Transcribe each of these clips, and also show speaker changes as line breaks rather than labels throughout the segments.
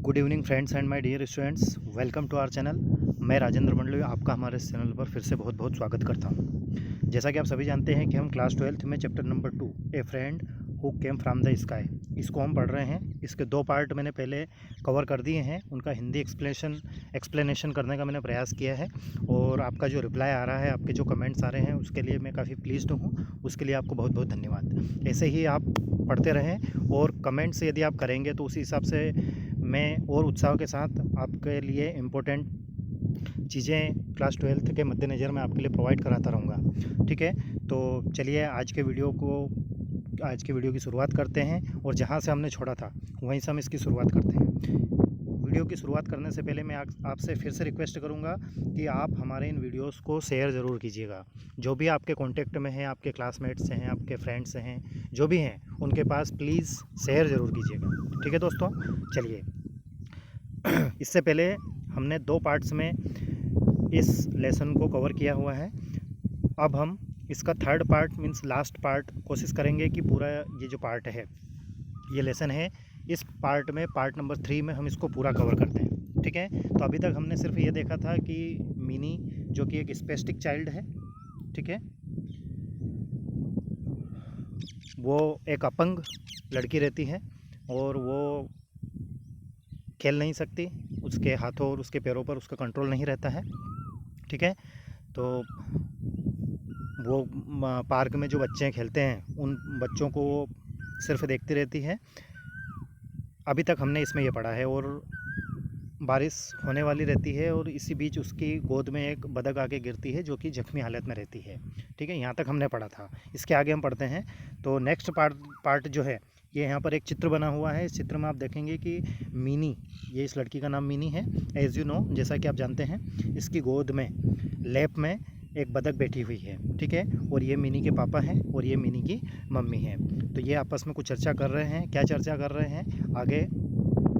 Good evening friends and my dear students, welcome to our channel. मैं राजेंद्र मंडलोई आपका हमारे इस चैनल पर फिर से बहुत बहुत स्वागत करता हूं। जैसा कि आप सभी जानते हैं कि हम क्लास 12th में chapter number 2 A friend who came from the sky इसको हम पढ़ रहे हैं। इसके दो पार्ट मैंने पहले कवर कर दिए हैं, उनका हिंदी एक्सप्लेनेशन करने का मैंने प्रयास किया है और आपका जो रिप्लाई आ रहा है, आपके जो कमेंट्स आ रहे हैं, उसके लिए मैं काफ़ी प्लीज़्ड हूँ। उसके लिए आपको बहुत बहुत धन्यवाद। ऐसे ही आप पढ़ते रहें और कमेंट्स यदि आप करेंगे तो उसी हिसाब से मैं और उत्साह के साथ आपके लिए इम्पोर्टेंट चीज़ें क्लास 12th के मद्देनज़र मैं आपके लिए प्रोवाइड कराता रहूँगा। ठीक है, तो चलिए आज के वीडियो की शुरुआत करते हैं और जहाँ से हमने छोड़ा था वहीं से हम इसकी शुरुआत करते हैं। वीडियो की शुरुआत करने से पहले मैं आपसे फिर से रिक्वेस्ट करूंगा कि आप हमारे इन वीडियोस को शेयर ज़रूर कीजिएगा। जो भी आपके कांटेक्ट में हैं, आपके क्लासमेट्स हैं, आपके फ्रेंड्स हैं, जो भी हैं, उनके पास प्लीज़ शेयर ज़रूर कीजिएगा। ठीक है दोस्तों, चलिए इससे पहले हमने दो पार्ट्स में इस लेसन को कवर किया हुआ है। अब हम इसका third part means last part कोशिश करेंगे कि पूरा ये जो पार्ट है, ये लेसन है, इस पार्ट में पार्ट नंबर 3 में हम इसको पूरा कवर करते हैं। ठीक है, तो अभी तक हमने सिर्फ ये देखा था कि मिनी जो कि एक स्पेस्टिक चाइल्ड है, ठीक है, वो एक अपंग लड़की रहती है और वो खेल नहीं सकती, उसके हाथों और उसके पैरों पर उसका कंट्रोल नहीं रहता है। ठीक है, तो वो पार्क में जो बच्चे खेलते हैं उन बच्चों को वो सिर्फ देखती रहती है। अभी तक हमने इसमें ये पढ़ा है और बारिश होने वाली रहती है और इसी बीच उसकी गोद में एक बतख आके गिरती है जो कि जख्मी हालत में रहती है। ठीक है, यहाँ तक हमने पढ़ा था। इसके आगे हम पढ़ते हैं। तो नेक्स्ट पार्ट जो है, ये यहाँ पर एक चित्र बना हुआ है। इस चित्र में आप देखेंगे कि मिनी, ये इस लड़की का नाम मिनी है। एज़ यू नो, जैसा कि आप जानते हैं, इसकी गोद में लैप में एक बतख बैठी हुई है। ठीक है, और ये मिनी के पापा हैं और ये मिनी की मम्मी है। तो ये आपस में कुछ चर्चा कर रहे हैं। क्या चर्चा कर रहे हैं, आगे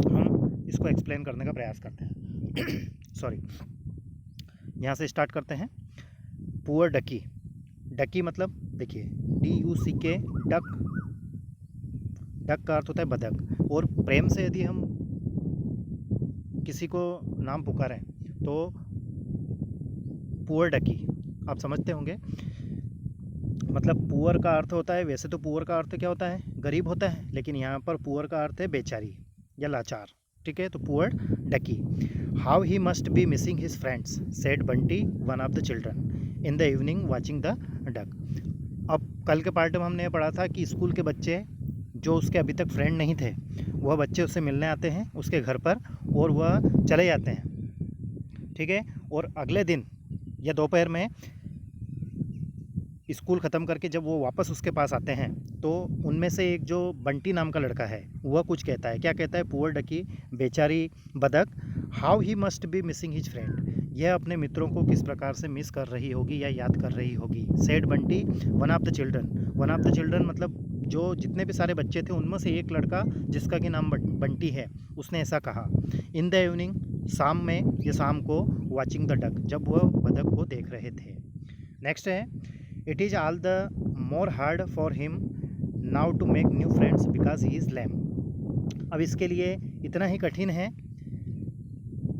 हम इसको एक्सप्लेन करने का प्रयास करते हैं। सॉरी, यहाँ से स्टार्ट करते हैं। पुअर डकी। डकी मतलब देखिए, DUCK, डक। डक का अर्थ होता है बतख। और प्रेम से यदि हम किसी को नाम पुकारें तो पुअर डकी आप समझते होंगे। मतलब पुअर का अर्थ होता है, वैसे तो पुअर का अर्थ क्या होता है, गरीब होता है, लेकिन यहाँ पर पुअर का अर्थ है बेचारी या लाचार। ठीक है, तो poor ducky. How he must be missing his friends, said Bunty one of the children in the evening watching the duck. अब कल के पार्ट में हमने पढ़ा था कि स्कूल के बच्चे जो उसके अभी तक फ्रेंड नहीं थे, वह बच्चे उससे मिलने आते हैं उसके घर पर और वह चले जाते हैं। ठीक है, और अगले दिन या दोपहर में स्कूल ख़त्म करके जब वो वापस उसके पास आते हैं तो उनमें से एक जो बंटी नाम का लड़का है वह कुछ कहता है। क्या कहता है, पुअर डकी, बेचारी बतख, how he must be missing his friend, यह अपने मित्रों को किस प्रकार से मिस कर रही होगी या याद कर रही होगी। Said Bunty one of the children. One of the children मतलब जो जितने भी सारे बच्चे थे उनमें से एक लड़का जिसका कि नाम बंटी है, उसने ऐसा कहा। इन द इवनिंग, शाम में या शाम को, वाचिंग द डक, जब वह बतख को देख रहे थे। नेक्स्ट है, it is all the more hard for him now to make new friends because he is lame. अब इसके लिए इतना ही कठिन है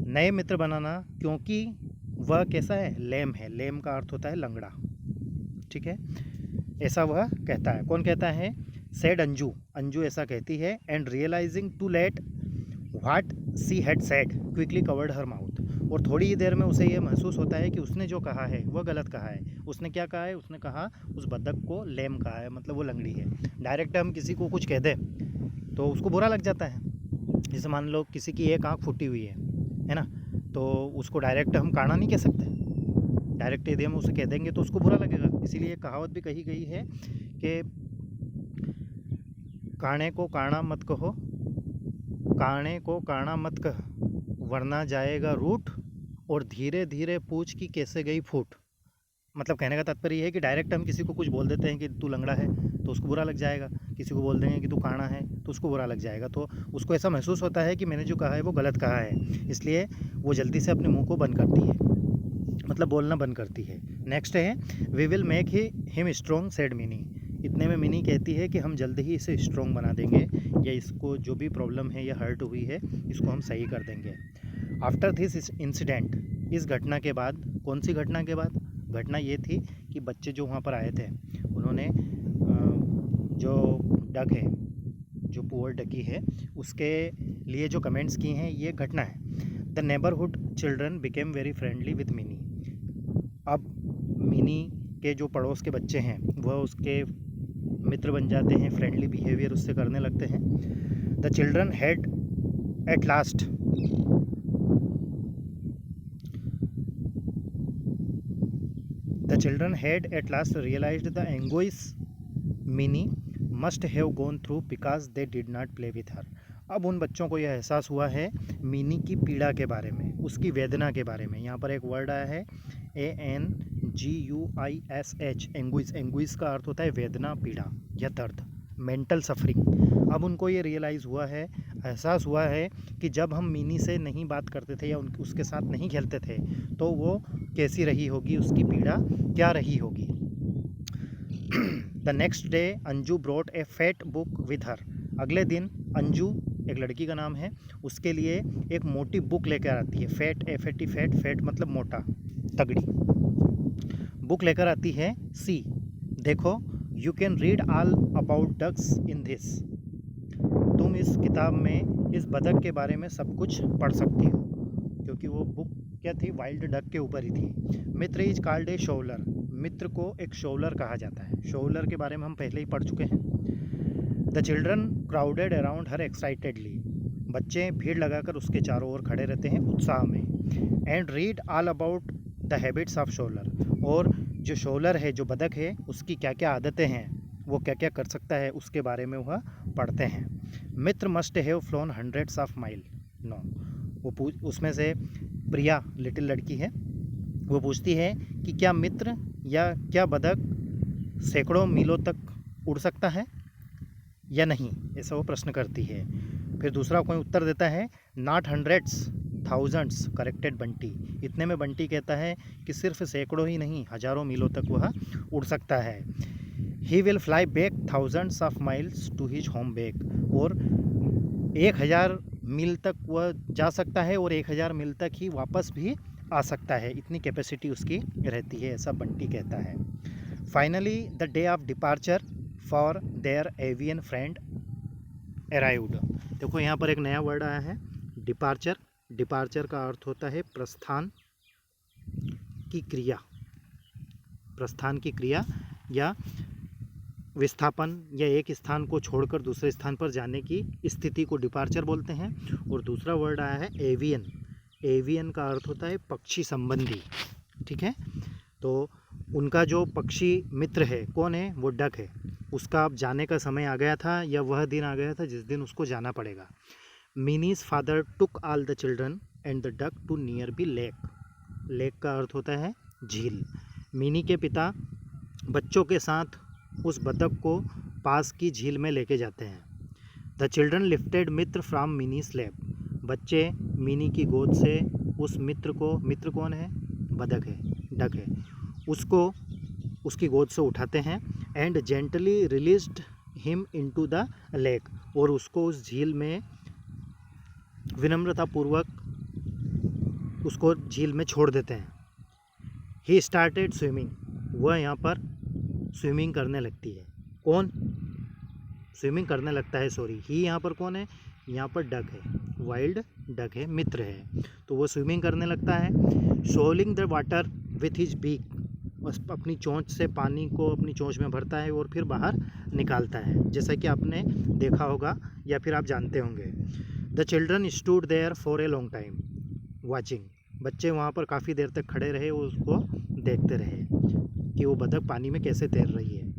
नए मित्र बनाना क्योंकि वह कैसा है, लैम है। लैम का अर्थ होता है लंगड़ा। ठीक है, ऐसा वह कहता है। कौन कहता है, सेड अंजू। अंजू ऐसा कहती है। And realizing too late what she had said quickly covered her mouth. और थोड़ी ही देर में उसे यह महसूस होता है कि उसने जो कहा है वह गलत कहा है। उसने क्या कहा है, उसने कहा उस बतख को लेम कहा है, मतलब वो लंगड़ी है। डायरेक्ट हम किसी को कुछ कह दें तो उसको बुरा लग जाता है। जैसे मान लो किसी की एक आँख फूटी हुई है ना, तो उसको डायरेक्ट हम काना नहीं कह सकते। डायरेक्ट यदि हम उसे कह देंगे तो उसको बुरा लगेगा। इसीलिए कहावत भी कही गई है कि काने को काना मत कहो, काने को काना मत कह, वरना जाएगा रूठ, और धीरे धीरे पूछ की कैसे गई फूट। मतलब कहने का तात्पर्य है कि डायरेक्ट हम किसी को कुछ बोल देते हैं कि तू लंगड़ा है तो उसको बुरा लग जाएगा। किसी को बोल देंगे कि तू काना है तो उसको बुरा लग जाएगा। तो उसको ऐसा महसूस होता है कि मैंने जो कहा है वो गलत कहा है, इसलिए वो जल्दी से अपने मुंह को बंद करती है, मतलब बोलना बंद करती है। नेक्स्ट है, we will make him strong, said Mini. इतने में मिनी कहती है कि हम जल्द ही इसे स्ट्रॉन्ग बना देंगे, या इसको जो भी प्रॉब्लम है या हर्ट हुई है इसको हम सही कर देंगे। आफ्टर दिस इंसिडेंट, इस घटना के बाद, कौन सी घटना के बाद? घटना ये थी कि बच्चे जो वहाँ पर आए थे उन्होंने जो डक है, जो पुअर डकी है, उसके लिए जो कमेंट्स किए हैं, ये घटना है। The neighbourhood children became very friendly with mini. अब मिनी के जो पड़ोस के बच्चे हैं वह उसके मित्र बन जाते हैं, फ्रेंडली बिहेवियर उससे करने लगते हैं। The children had at last realized the anguish Minnie must have gone through because they did not play with her। अब उन बच्चों को यह एहसास हुआ है मिनी की पीड़ा के बारे में, उसकी वेदना के बारे में। यहाँ पर एक वर्ड आया है ANGUISH, एंग्विश। एंग्विश का अर्थ होता है वेदना, पीड़ा या दर्द, मेंटल सफरिंग। अब उनको ये रियलाइज़ हुआ है, एहसास हुआ है कि जब हम मिनी से नहीं बात करते थे या उसके साथ नहीं खेलते थे तो वो कैसी रही होगी, उसकी पीड़ा क्या रही होगी। The next day Anju brought a fat book with her. अगले दिन अंजू, एक लड़की का नाम है, उसके लिए एक मोटी बुक लेकर आती है। फैट, FAT, फैट, फैट मतलब मोटा, तगड़ी। बुक लेकर आती है। सी, देखो, you can read all about ducks in this. तुम इस किताब में इस बतख के बारे में सब कुछ पढ़ सकती हो, क्योंकि वो बुक क्या थी, वाइल्ड डक के ऊपर ही थी। मित्र इज कॉल्ड ए शोलर। मित्र को एक शोलर कहा जाता है। शोलर के बारे में हम पहले ही पढ़ चुके हैं। The children crowded around her excitedly. बच्चे भीड़ लगाकर उसके चारों ओर खड़े रहते हैं उत्साह में। And read all about the habits of shoveler. और जो शोलर है, जो बतख है, उसकी क्या क्या आदतें हैं, वो क्या क्या कर सकता है, उसके बारे में वह पढ़ते हैं। मित्र must have flown hundreds of mile. No, वो उसमें से प्रिया, लिटिल लड़की है, वो पूछती है कि क्या मित्र या क्या बतख सैकड़ों मीलों तक उड़ सकता है या नहीं, ऐसा वो प्रश्न करती है। फिर दूसरा कोई उत्तर देता है, not hundreds, thousands, corrected Bunty. इतने में बंटी कहता है कि सिर्फ सैकड़ों ही नहीं, हज़ारों मीलों तक वह उड़ सकता है। He will fly back thousands of miles to his home back. और 1000 मील तक वह जा सकता है और 1000 मील तक ही वापस भी आ सकता है, इतनी कैपेसिटी उसकी रहती है, ऐसा बंटी कहता है। Finally the day of departure for their avian friend arrived. देखो यहाँ पर एक नया वर्ड आया है, डिपार्चर। डिपार्चर का अर्थ होता है प्रस्थान की क्रिया, प्रस्थान की क्रिया या विस्थापन, या एक स्थान को छोड़कर दूसरे स्थान पर जाने की स्थिति को डिपार्चर बोलते हैं। और दूसरा वर्ड आया है एवियन। एवियन का अर्थ होता है पक्षी संबंधी, ठीक है। तो उनका जो पक्षी मित्र है, कौन है, वो डक है। उसका अब जाने का समय आ गया था, या वह दिन आ गया था जिस दिन उसको जाना पड़ेगा। Mini's father took all the children and the duck to near be lake. Lake का अर्थ होता है झील। मिनी के पिता बच्चों के साथ उस बतख को पास की झील में लेके जाते हैं। The children lifted Mitra from mini slab. बच्चे मिनी की गोद से उस मित्र को, मित्र कौन है, बतख है, डक है, उसको उसकी गोद से उठाते हैं। And gently released him into the lake. और उसको उस झील में विनम्रतापूर्वक उसको झील में छोड़ देते हैं। He started swimming. वह यहाँ पर स्विमिंग करने लगती है। कौन स्विमिंग करने लगता है, सॉरी, ही यहाँ पर कौन है, यहाँ पर डक है, वाइल्ड डक है, मित्र है। तो वो स्विमिंग करने लगता है। Shoveling the water with his beak. अपनी चोंच से पानी को अपनी चोंच में भरता है और फिर बाहर निकालता है, जैसा कि आपने देखा होगा या फिर आप जानते होंगे। The children stood there for a long time watching. बच्चे वहाँ पर काफ़ी देर तक खड़े रहे और उसको देखते रहे कि वो बतख पानी में कैसे तैर रही है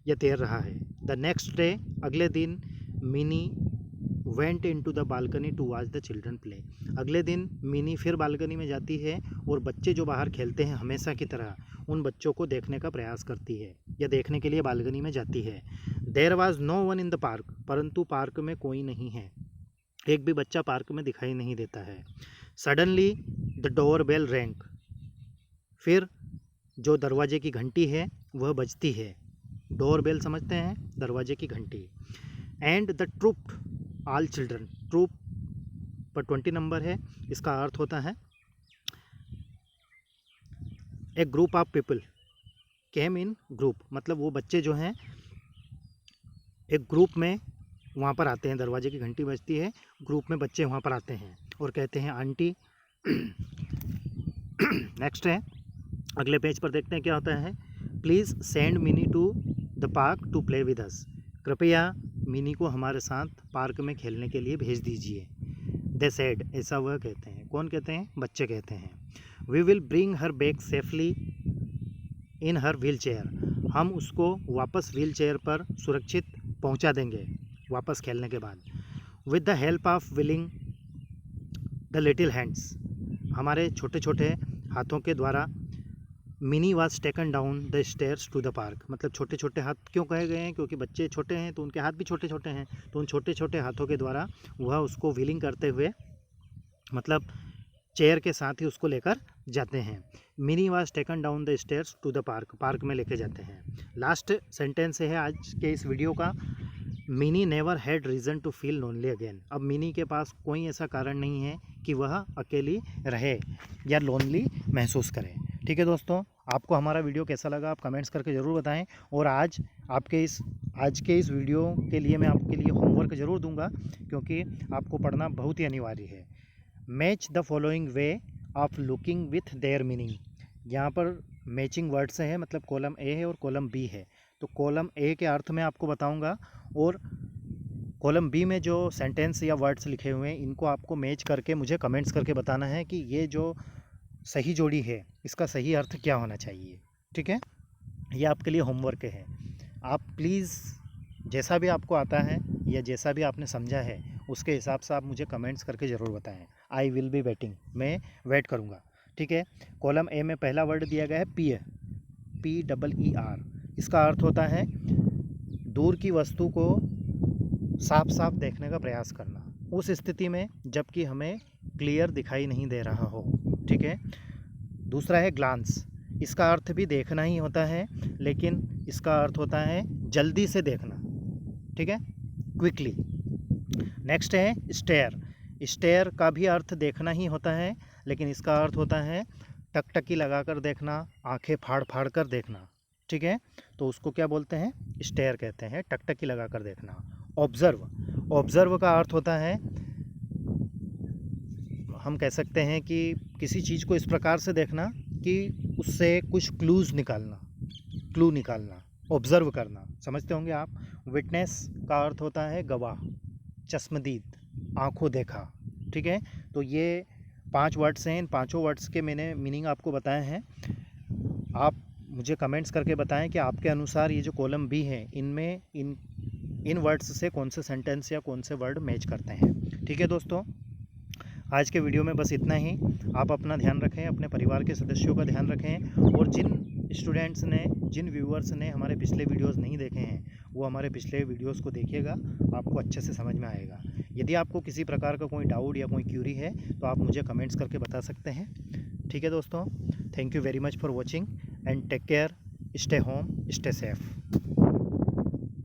या तैर रहा है। द नेक्स्ट डे, अगले दिन, Mini went into the balcony to watch the children play. अगले दिन मिनी फिर बालकनी में जाती है और बच्चे जो बाहर खेलते हैं हमेशा की तरह उन बच्चों को देखने का प्रयास करती है या देखने के लिए बालकनी में जाती है। There was no one in the park. परंतु पार्क में कोई नहीं है, एक भी बच्चा पार्क में दिखाई नहीं देता है। Suddenly the door bell rang. फिर जो दरवाजे की घंटी है वह बजती है। डोर बेल समझते हैं, दरवाजे की घंटी। And the troop all children, troop पर 20 नंबर है, इसका अर्थ होता है a group of people came in group, मतलब वो बच्चे जो हैं एक ग्रुप में वहाँ पर आते हैं, दरवाजे की घंटी बजती है, ग्रुप में बच्चे वहाँ पर आते हैं और कहते हैं आंटी। नेक्स्ट है, अगले पेज पर देखते हैं क्या होता है। Please send Mini to the park to play with us, कृपया मिनी को हमारे साथ पार्क में खेलने के लिए भेज दीजिए। दे सेड, ऐसा वह कहते हैं, कौन कहते हैं, बच्चे कहते हैं। We will bring her back safely in her wheel chair, हम उसको वापस व्हील चेयर पर सुरक्षित पहुंचा देंगे वापस खेलने के बाद। With the help of willing the little hands, हमारे छोटे छोटे हाथों के द्वारा। Mini was taken down the stairs to the park, मतलब छोटे छोटे हाथ क्यों कहे गए हैं, क्योंकि बच्चे छोटे हैं तो उनके हाथ भी छोटे छोटे हैं, तो उन छोटे छोटे हाथों के द्वारा वह उसको व्हीलिंग करते हुए, मतलब चेयर के साथ ही उसको लेकर जाते हैं। Mini was taken down the stairs to the park, park में लेके जाते हैं। लास्ट सेंटेंस है आज के इस वीडियो का, Mini never had reason to feel lonely again, अब मिनी के पास कोई ऐसा कारण नहीं है कि वह अकेली रहे या लोनली महसूस करे। ठीक है दोस्तों, आपको हमारा वीडियो कैसा लगा आप कमेंट्स करके ज़रूर बताएं। और आज के इस वीडियो के लिए मैं आपके लिए होमवर्क ज़रूर दूंगा, क्योंकि आपको पढ़ना बहुत ही अनिवार्य है। Match the following way of looking with their meaning, यहाँ पर मैचिंग वर्ड्स है, मतलब कॉलम ए है और कॉलम बी है, तो कॉलम ए के अर्थ में आपको बताऊंगा और कॉलम बी में जो सेंटेंस या वर्ड्स लिखे हुए हैं इनको आपको मैच करके मुझे कमेंट्स करके बताना है कि ये जो सही जोड़ी है इसका सही अर्थ क्या होना चाहिए। ठीक है, ये आपके लिए होमवर्क है। आप प्लीज़ जैसा भी आपको आता है या जैसा भी आपने समझा है उसके हिसाब से आप मुझे कमेंट्स करके ज़रूर बताएं। आई विल बी वेटिंग, मैं वेट करूँगा। ठीक है, कॉलम ए में पहला वर्ड दिया गया है PER, इसका अर्थ होता है दूर की वस्तु को साफ साफ देखने का प्रयास करना, उस स्थिति में जबकि हमें क्लियर दिखाई नहीं दे रहा हो। ठीक है, दूसरा है ग्लांस, इसका अर्थ भी देखना ही होता है, लेकिन इसका अर्थ होता है जल्दी से देखना। ठीक है, क्विकली। नेक्स्ट है स्टेयर, स्टेयर का भी अर्थ देखना ही होता है, लेकिन इसका अर्थ होता है टकटकी लगाकर देखना, आंखें फाड़ फाड़ कर देखना। ठीक है, तो उसको क्या बोलते हैं, स्टेयर कहते हैं, टकटकी लगाकर देखना। ऑब्ज़र्व, ऑब्ज़र्व का अर्थ होता है, हम कह सकते हैं कि किसी चीज़ को इस प्रकार से देखना कि उससे कुछ क्लू निकालना, ऑब्ज़र्व करना, समझते होंगे आप। विटनेस का अर्थ होता है गवाह, चश्मदीद, आंखों देखा। ठीक है, तो ये 5 वर्ड्स हैं, इन पाँचों वर्ड्स के मैंने मीनिंग आपको बताए हैं। आप मुझे कमेंट्स करके बताएं कि आपके अनुसार ये जो कॉलम बी है इनमें इन वर्ड्स से कौन से सेंटेंस या कौन से वर्ड मैच करते हैं। ठीक है दोस्तों, आज के वीडियो में बस इतना ही। आप अपना ध्यान रखें, अपने परिवार के सदस्यों का ध्यान रखें, और जिन व्यूअर्स ने हमारे पिछले वीडियोस नहीं देखे हैं वो हमारे पिछले वीडियोस को देखिएगा, आपको अच्छे से समझ में आएगा। यदि आपको किसी प्रकार का कोई डाउट या कोई क्यूरी है तो आप मुझे कमेंट्स करके बता सकते हैं। ठीक है दोस्तों, thank you very much for watching and take care, stay home, stay safe.